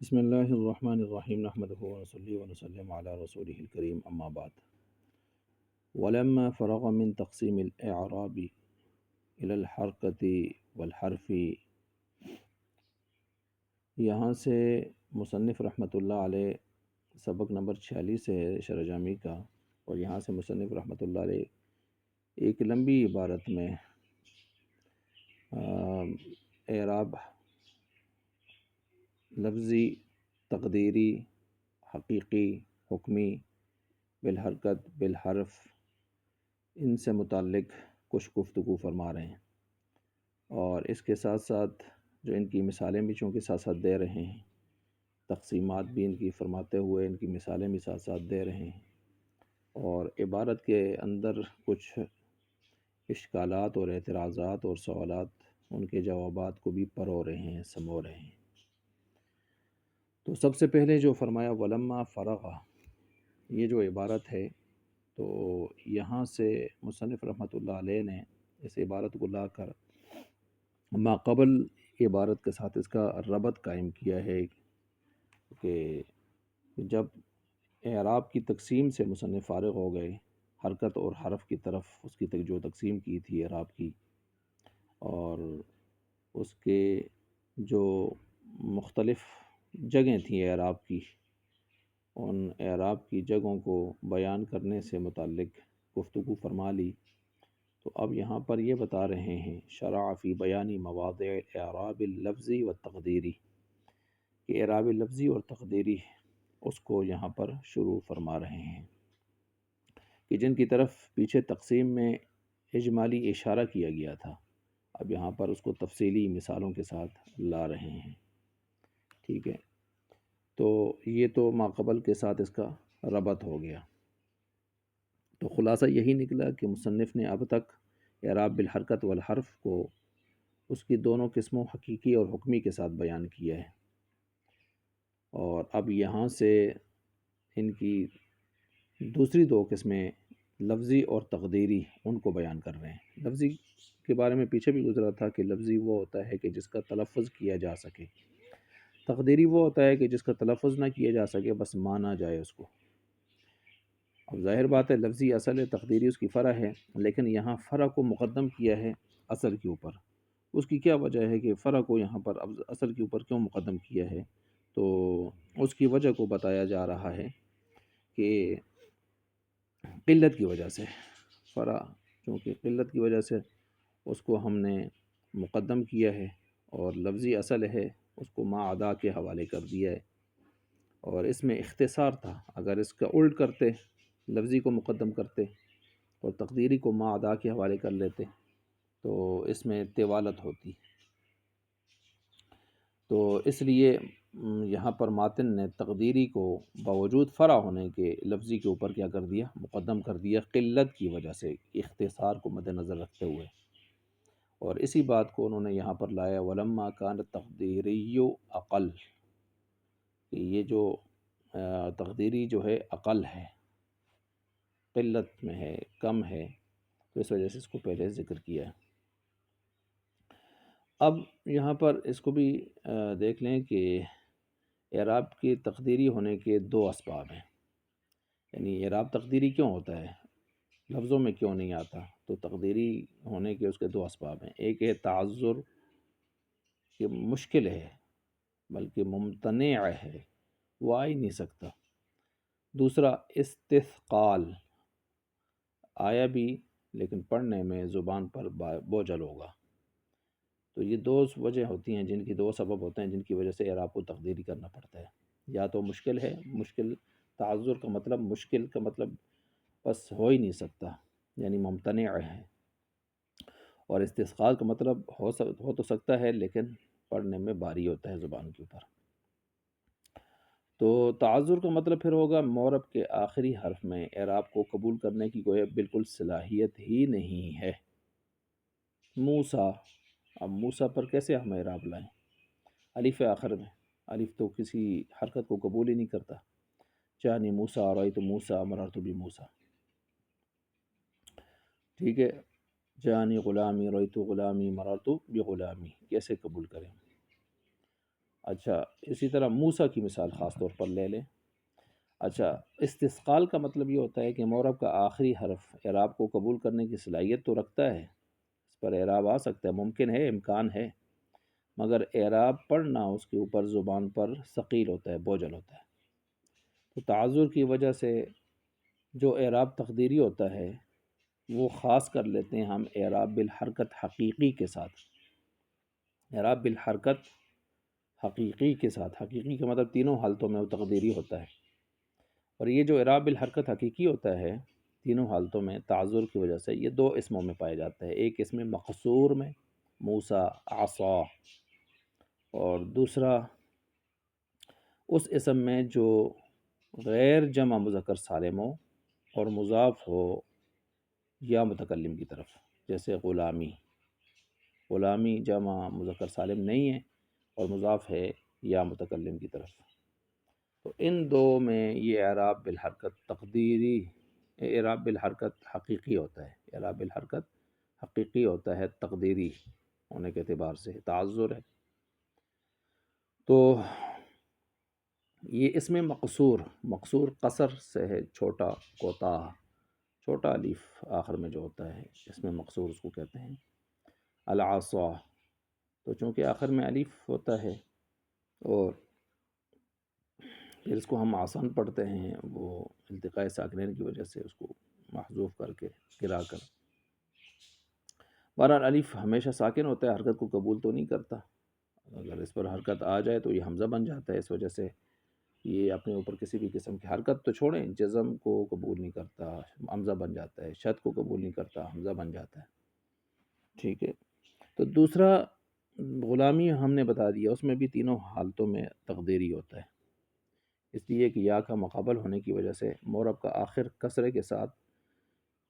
بسم اللہ الرحمن الرحیم نحمدہ ونصلی ونسلم علی رسولہ الکریم اما بعد ولما فرغ من تقسیم الاعراب الى الحرکة والحرف، یہاں سے مصنف رحمۃ اللہ علیہ سبق نمبر 46 ہے شرح جامی کا، اور یہاں سے مصنف رحمۃ اللہ علیہ ایک لمبی عبارت میں اعراب لفظی، تقدیری، حقیقی، حکمی، بالحرکت، بالحرف، ان سے متعلق کچھ گفتگو فرما رہے ہیں، اور اس کے ساتھ ساتھ جو ان کی مثالیں بھی چونکہ ساتھ ساتھ دے رہے ہیں، تقسیمات بھی ان کی فرماتے ہوئے ان کی مثالیں بھی ساتھ ساتھ دے رہے ہیں، اور عبارت کے اندر کچھ اشکالات اور اعتراضات اور سوالات، ان کے جوابات کو بھی پرو رہے ہیں، سمو رہے ہیں۔ تو سب سے پہلے جو فرمایا ولما فرغ، یہ جو عبارت ہے، تو یہاں سے مصنف رحمۃ اللہ علیہ نے اس عبارت کو لا کر ما قبل عبارت کے ساتھ اس کا ربط قائم کیا ہے کہ جب اعراب کی تقسیم سے مصنف فارغ ہو گئے، حرکت اور حرف کی طرف اس کی جو تقسیم کی تھی اعراب کی، اور اس کے جو مختلف جگہیں تھیں اعراب کی، ان اعراب کی جگہوں کو بیان کرنے سے متعلق گفتگو فرما لی، تو اب یہاں پر یہ بتا رہے ہیں شرع فی بیانی مواضع اعراب اللفظی و تقدیری، کہ اعراب لفظی اور تقدیری اس کو یہاں پر شروع فرما رہے ہیں، کہ جن کی طرف پیچھے تقسیم میں اجمالی اشارہ کیا گیا تھا، اب یہاں پر اس کو تفصیلی مثالوں کے ساتھ لا رہے ہیں۔ ٹھیک ہے، تو یہ تو ماقبل کے ساتھ اس کا ربط ہو گیا۔ تو خلاصہ یہی نکلا کہ مصنف نے اب تک اعراب بالحرکت والحرف کو اس کی دونوں قسموں حقیقی اور حکمی کے ساتھ بیان کیا ہے، اور اب یہاں سے ان کی دوسری دو قسمیں لفظی اور تقدیری ان کو بیان کر رہے ہیں۔ لفظی کے بارے میں پیچھے بھی گزرا تھا کہ لفظی وہ ہوتا ہے کہ جس کا تلفظ کیا جا سکے، تقدیری وہ ہوتا ہے کہ جس کا تلفظ نہ کیا جا سکے، بس مانا جائے اس کو۔ اب ظاہر بات ہے لفظی اصل ہے، تقدیری اس کی فرع ہے، لیکن یہاں فرع کو مقدم کیا ہے اصل کے اوپر۔ اس کی کیا وجہ ہے کہ فرع کو یہاں پر اب اصل کے اوپر کیوں مقدم کیا ہے؟ تو اس کی وجہ کو بتایا جا رہا ہے کہ قلت کی وجہ سے، فرع چونکہ قلت کی وجہ سے اس کو ہم نے مقدم کیا ہے، اور لفظی اصل ہے اس کو ما عدا کے حوالے کر دیا ہے، اور اس میں اختصار تھا۔ اگر اس کا الٹ کرتے، لفظی کو مقدم کرتے اور تقدیری کو ما عدا کے حوالے کر لیتے، تو اس میں طوالت ہوتی۔ تو اس لیے یہاں پر ماتن نے تقدیری کو باوجود فرع ہونے کے لفظی کے اوپر کیا کر دیا؟ مقدم کر دیا، قلت کی وجہ سے، اختصار کو مد نظر رکھتے ہوئے۔ اور اسی بات کو انہوں نے یہاں پر لایا ولما کان تقدیری اقل، کہ یہ جو تقدیری جو ہے اقل ہے، قلت میں ہے، کم ہے، تو اس وجہ سے اس کو پہلے ذکر کیا ہے۔ اب یہاں پر اس کو بھی دیکھ لیں کہ اعراب کی تقدیری ہونے کے دو اسباب ہیں، یعنی اعراب تقدیری کیوں ہوتا ہے، لفظوں میں کیوں نہیں آتا؟ تو تقدیری ہونے کے اس کے دو اسباب ہیں، ایک ہے تعذر، کہ مشکل ہے بلکہ ممتنع ہے، وہ آ ہی نہیں سکتا۔ دوسرا استثقال، آیا بھی لیکن پڑھنے میں زبان پر بوجھل ہوگا۔ تو یہ دو وجہ ہوتی ہیں، جن کی دو سبب ہوتے ہیں جن کی وجہ سے اعراب کو تقدیری کرنا پڑتا ہے، یا تو مشکل ہے، مشکل، تعذر کا مطلب، مشکل کا مطلب بس ہو ہی نہیں سکتا، یعنی ممتنع ہے، اور استثقال کا مطلب ہو تو سکتا ہے لیکن پڑھنے میں بھاری ہوتا ہے زبان کے اوپر۔ تو تعذر کا مطلب پھر ہوگا مورب کے آخری حرف میں اعراب کو قبول کرنے کی گویا بالکل صلاحیت ہی نہیں ہے۔ موسیٰ، اب موسیٰ پر کیسے ہم اعراب لائیں؟ الف آخر میں، الف تو کسی حرکت کو قبول ہی نہیں کرتا۔ جانی موسیٰ رأیت موسیٰ مررت بموسیٰ، ٹھیک ہے، جانی غلامی رأیت غلامی مررت بغلامی، کیسے قبول کریں؟ اچھا، اسی طرح موسیٰ کی مثال خاص طور پر لے لیں۔ اچھا، استثقال کا مطلب یہ ہوتا ہے کہ معرب کا آخری حرف اعراب کو قبول کرنے کی صلاحیت تو رکھتا ہے، اس پر اعراب آ سکتا ہے، ممکن ہے، امکان ہے، مگر اعراب پڑھنا اس کے اوپر زبان پر ثقیل ہوتا ہے، بوجھل ہوتا ہے۔ تو تعذر کی وجہ سے جو اعراب تقدیری ہوتا ہے وہ خاص کر لیتے ہیں ہم اعراب بالحرکت حقیقی کے ساتھ۔ اعراب بالحرکت حقیقی کے ساتھ، حقیقی کا مطلب تینوں حالتوں میں وہ تقدیری ہوتا ہے، اور یہ جو اعراب بالحرکت حقیقی ہوتا ہے تینوں حالتوں میں تعذر کی وجہ سے، یہ دو اسموں میں پایا جاتا ہے، ایک اسم مقصور میں موسیٰ عصا، اور دوسرا اس اسم میں جو غیر جمع مذکر سالم ہو اور مضاف ہو یا متکلم کی طرف، جیسے غلامی۔ غلامی جمع مذکر سالم نہیں ہے اور مضاف ہے یا متکلم کی طرف، تو ان دو میں یہ اعراب بالحرکت تقدیری، اعراب بالحرکت حقیقی ہوتا ہے، اعراب بالحرکت حقیقی ہوتا ہے، تقدیری ہونے کے اعتبار سے تعذر ہے۔ تو یہ اسم مقصور، مقصور قصر سے ہے، چھوٹا، کوتاہ، چھوٹا الف آخر میں جو ہوتا ہے اسم مقصور اس کو کہتے ہیں۔ العصا، تو چونکہ آخر میں الف ہوتا ہے اور پھر اس کو ہم آسان پڑھتے ہیں، وہ التقاء ساکنین کی وجہ سے اس کو محذوف کر کے گرا کر۔ بہرحال الف ہمیشہ ساکن ہوتا ہے، حرکت کو قبول تو نہیں کرتا، اگر اس پر حرکت آ جائے تو یہ حمزہ بن جاتا ہے، اس وجہ سے یہ اپنے اوپر کسی بھی قسم کی حرکت تو چھوڑیں، جزم کو قبول نہیں کرتا، حمزہ بن جاتا ہے، شد کو قبول نہیں کرتا، حمزہ بن جاتا ہے، ٹھیک ہے۔ تو دوسرا غلامی ہم نے بتا دیا، اس میں بھی تینوں حالتوں میں تقدیری ہوتا ہے، اس لیے کہ یا کا مقابل ہونے کی وجہ سے معرب کا آخر کسرے کے ساتھ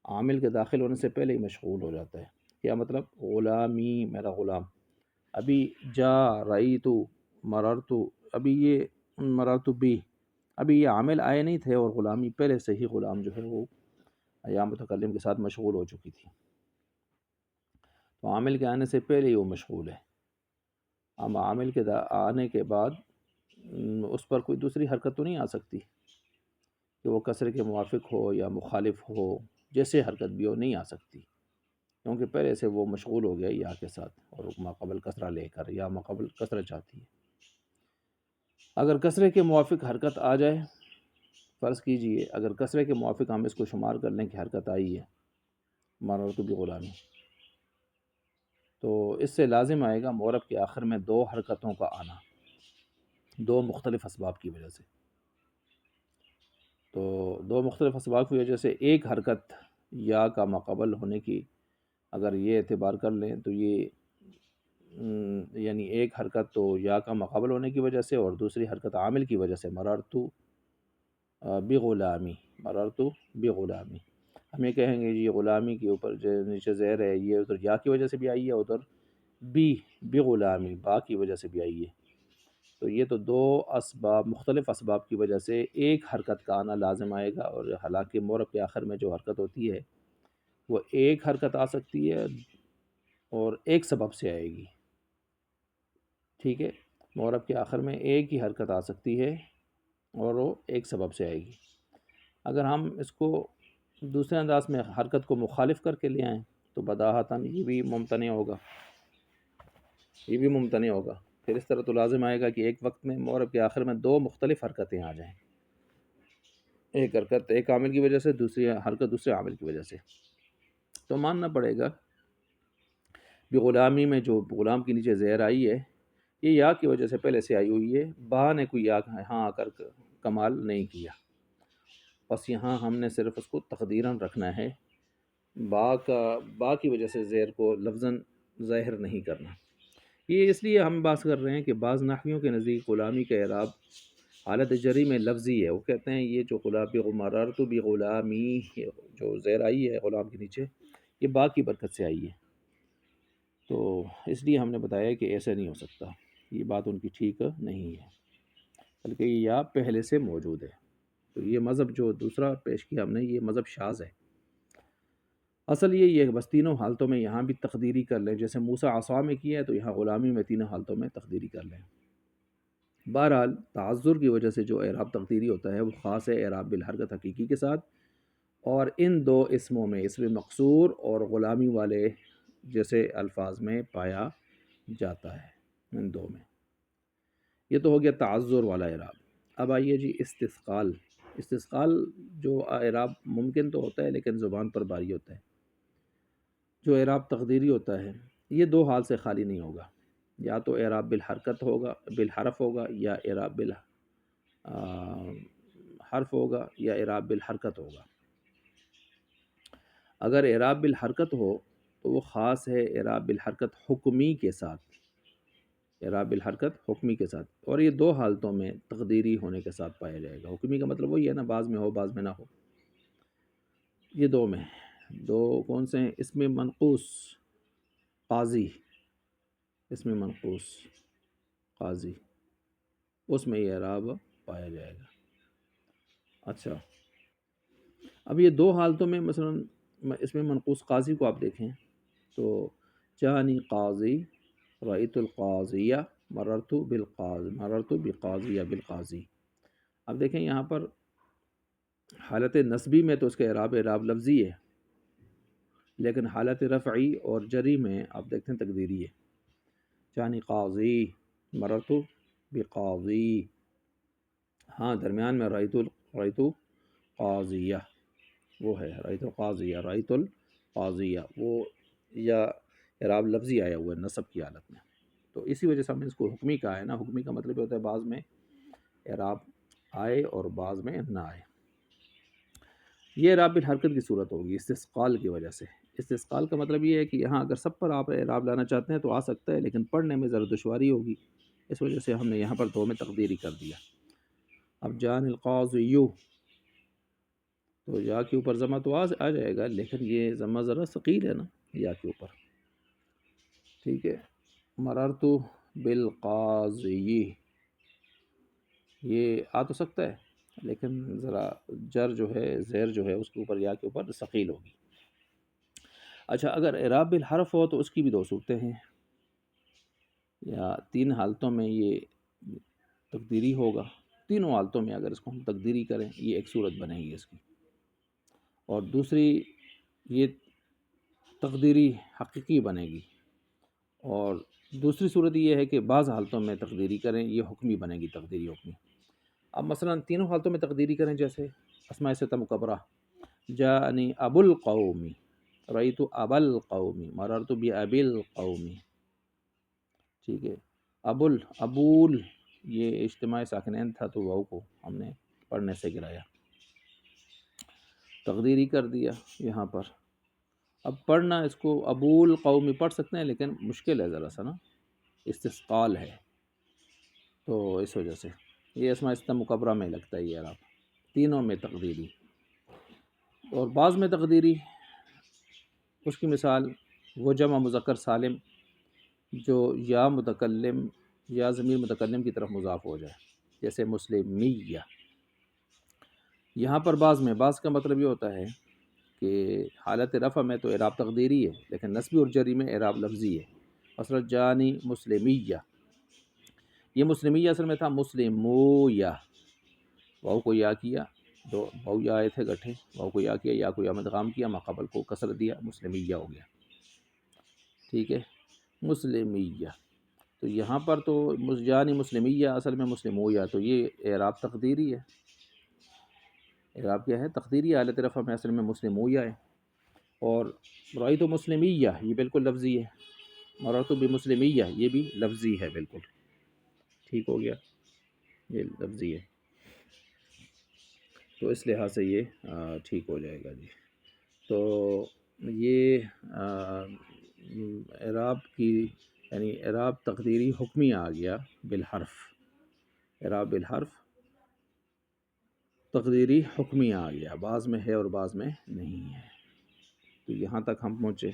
عامل کے داخل ہونے سے پہلے ہی مشغول ہو جاتا ہے۔ کیا مطلب؟ غلامی، میرا غلام، ابھی جا رأیتو مررتو، ابھی یہ مررتو بھی، ابھی یہ عامل آئے نہیں تھے اور غلامی پہلے سے ہی غلام جو ہے وہ یا متکلم کے ساتھ مشغول ہو چکی تھی، تو عامل کے آنے سے پہلے ہی وہ مشغول ہے۔ اب عامل کے آنے کے بعد اس پر کوئی دوسری حرکت تو نہیں آ سکتی کہ وہ کسرے کے موافق ہو یا مخالف ہو، جیسے حرکت بھی ہو نہیں آ سکتی، کیونکہ پہلے سے وہ مشغول ہو گیا یا کے ساتھ، اور ماقبل کسرہ لے کر، یا ماقبل کسرہ چاہتی ہے۔ اگر کسرے کے موافق حرکت آ جائے، فرض کیجئے اگر کسرے کے موافق ہم اس کو شمار کر لیں کہ حرکت آئی ہے مررت بغلامی، تو اس سے لازم آئے گا معرب کے آخر میں دو حرکتوں کا آنا، دو مختلف اسباب کی وجہ سے۔ تو دو مختلف اسباب کی وجہ سے ایک حرکت یا کا ماقبل ہونے کی اگر یہ اعتبار کر لیں تو یہ یعنی ایک حرکت تو یا کا ماقبل ہونے کی وجہ سے، اور دوسری حرکت عامل کی وجہ سے، مررتو بغلامی، مررتو بغلامی، ہم یہ کہیں گے جی غلامی کے اوپر جو نیچے زیر ہے یہ ادھر یا کی وجہ سے بھی آئی ہے، ادھر بغلامی با کی وجہ سے بھی آئی ہے، تو یہ تو دو اسباب، مختلف اسباب کی وجہ سے ایک حرکت کا آنا لازم آئے گا، اور حالانکہ معرب کے آخر میں جو حرکت ہوتی ہے وہ ایک حرکت آ سکتی ہے اور ایک سبب سے آئے گی، ٹھیک ہے، معرب کے آخر میں ایک ہی حرکت آ سکتی ہے اور وہ ایک سبب سے آئے گی۔ اگر ہم اس کو دوسرے انداز میں حرکت کو مخالف کر کے لے آئیں تو بداہتاً یہ بھی ممتنع ہوگا، یہ بھی ممتنع ہوگا، پھر اس طرح تو لازم آئے گا کہ ایک وقت میں معرب کے آخر میں دو مختلف حرکتیں آ جائیں، ایک حرکت ایک عامل کی وجہ سے، دوسری حرکت دوسرے عامل کی وجہ سے، تو ماننا پڑے گا بغلامی میں جو غلام کے نیچے زیر آئی ہے یہ یا کی وجہ سے پہلے سے آئی ہوئی ہے، با نے کوئی یا یہاں آ کر کمال نہیں کیا، بس یہاں ہم نے صرف اس کو تقدیراً رکھنا ہے، با کی وجہ سے زیر کو لفظاً ظاہر نہیں کرنا۔ یہ اس لیے ہم بات کر رہے ہیں کہ بعض نحویوں کے نزدیک غلامی کا اعراب حالت جری میں لفظی ہے، وہ کہتے ہیں یہ جو مررت بغلامی جو زیر آئی ہے غلام کے نیچے یہ با کی برکت سے آئی ہے، تو اس لیے ہم نے بتایا کہ ایسے نہیں ہو سکتا، یہ بات ان کی ٹھیک نہیں ہے، بلکہ یہ یا پہلے سے موجود ہے، تو یہ مذہب جو دوسرا پیش کیا ہم نے یہ مذہب شاذ ہے۔ اصل یہی ہے کہ بس تینوں حالتوں میں یہاں بھی تقدیری کر لیں، جیسے موسیٰ عصا میں کیا ہے تو یہاں غلامی میں تینوں حالتوں میں تقدیری کر لیں۔ بہرحال تعذر کی وجہ سے جو اعراب تقدیری ہوتا ہے وہ خاص ہے اعراب بالحرکت حقیقی کے ساتھ، اور ان دو اسموں میں اسم مقصور اور غلامی والے جیسے الفاظ میں پایا جاتا ہے، ان دو میں۔ یہ تو ہو گیا تعذر والا اعراب۔ اب آئیے جی استثقال۔ استثقال جو اعراب ممکن تو ہوتا ہے لیکن زبان پر باری ہوتا ہے، جو اعراب تقدیری ہوتا ہے یہ دو حال سے خالی نہیں ہوگا، یا تو اعراب بالحرکت ہوگا، بالحرف ہوگا، یا اعراب بالحرف ہوگا، یا اعراب بالحرکت ہوگا۔ اگر اعراب بالحرکت ہو تو وہ خاص ہے اعراب بالحرکت حکمی کے ساتھ، اعراب بالحرکت حکمی کے ساتھ، اور یہ دو حالتوں میں تقدیری ہونے کے ساتھ پایا جائے گا۔ حکمی کا مطلب وہی ہے نا، بعض میں ہو بعض میں نہ ہو، یہ دو میں۔ دو کون سے ہیں؟ اسم منقوص قاضی، اسم منقوص قاضی، اس میں یہ اعراب پایا جائے گا۔ اچھا، اب یہ دو حالتوں میں مثلا اس میں منقوص قاضی کو آپ دیکھیں تو جانی قاضی، رأیت القاضیہ، مررت بالقاضی، مررت بقاضیہ بالقاضی۔ اب دیکھیں یہاں پر حالت نصبی میں تو اس کا اعراب لفظی ہے، لیکن حالت رفعی اور جری میں آپ دیکھتے ہیں تقدیری ہے۔ جانی قاضی، مررت بقاضی، ہاں درمیان میں رأیت قاضیہ وہ ہے، رأیت القاضیہ، رأیت القاضیہ وہ یا اعراب لفظی آیا ہوا ہے نصب کی حالت میں، تو اسی وجہ سے ہم نے اس کو حکمی کہا ہے نا۔ حکمی کا مطلب ہوتا ہے بعض میں اعراب آئے اور بعض میں نہ آئے۔ یہ اعراب بالحرکت کی صورت ہوگی استثقال کی وجہ سے۔ استثقال کا مطلب یہ ہے کہ یہاں اگر سب پر آپ اعراب لانا چاہتے ہیں تو آ سکتا ہے، لیکن پڑھنے میں ذرا دشواری ہوگی، اس وجہ سے ہم نے یہاں پر دو میں تقدیری کر دیا۔ اب جان القاضیو، تو یا کے اوپر ضمہ تو آ جائے گا، لیکن یہ ضمہ ذرا ثقیل ہے نا یا کے اوپر، ٹھیک ہے۔ مررت بالقاضی، یہ آ تو سکتا ہے لیکن ذرا جر جو ہے، زیر جو ہے اس کے اوپر یا کے اوپر ثقیل ہوگی۔ اچھا، اگر اعراب بالحرف ہو تو اس کی بھی دو صورتیں ہیں، یا تین حالتوں میں یہ تقدیری ہوگا۔ تینوں حالتوں میں اگر اس کو ہم تقدیری کریں یہ ایک صورت بنے گی اس کی، اور دوسری یہ تقدیری حقیقی بنے گی، اور دوسری صورت یہ ہے کہ بعض حالتوں میں تقدیری کریں یہ حکمی بنے گی، تقدیری حکمی۔ اب مثلا تینوں حالتوں میں تقدیری کریں، جیسے اسماء ستہ مکبرہ، جانی ابو القومی، رأیت ابا القومی، مررت بابی القومی، ٹھیک ہے۔ ابول یہ اجتماع ساکنین تھا تو واو کو ہم نے پڑھنے سے گرایا، تقدیری کر دیا یہاں پر۔ اب پڑھنا اس کو ابول قومی پڑھ سکتے ہیں لیکن مشکل ہے ذرا سا نا، استثقال ہے، تو اس وجہ سے یہ اسماء ستہ مکبرہ میں لگتا ہے یہ اعراب، تینوں میں تقدیری۔ اور بعض میں تقدیری، اس کی مثال وہ جمع مذکر سالم جو یا متکلم یا ضمیر متکلم کی طرف مضاف ہو جائے، جیسے مسلمیہ۔ یہاں پر بعض کا مطلب یہ ہوتا ہے کہ حالت رفع میں تو اعراب تقدیری ہے لیکن نصبی اور جری میں اعراب لفظی ہے۔ مثلا جانی مسلمیہ، یہ مسلمیہ اصل میں تھا مسلمویہ، واو کو یا کیا، دو واو یا آئے تھے گٹھے، واو کو یا کیا، یا کو یا مدغام کیا، ماقبل کو کسر دیا، مسلمیہ ہو گیا، ٹھیک ہے، مسلمیہ۔ تو یہاں پر تو جانی مسلمیہ اصل میں مسلمویہ، تو یہ اعراب تقدیری ہے۔ اعراب کیا ہے؟ تقدیری حالت رفع میں اصل میں مسلمویہ ہے۔ اور رأیت مسلمیہ یہ بالکل لفظی ہے، مررت بمسلمیہ یہ بھی لفظی ہے بالکل، ٹھیک ہو گیا، یہ لفظی ہے، تو اس لحاظ سے یہ ٹھیک ہو جائے گا جی۔ تو یہ اعراب کی یعنی اعراب تقدیری حکمی آ گیا بالحرف، اعراب بالحرف تقدیری حکمی آ گیا، بعض میں ہے اور بعض میں نہیں ہے۔ تو یہاں تک ہم پہنچے۔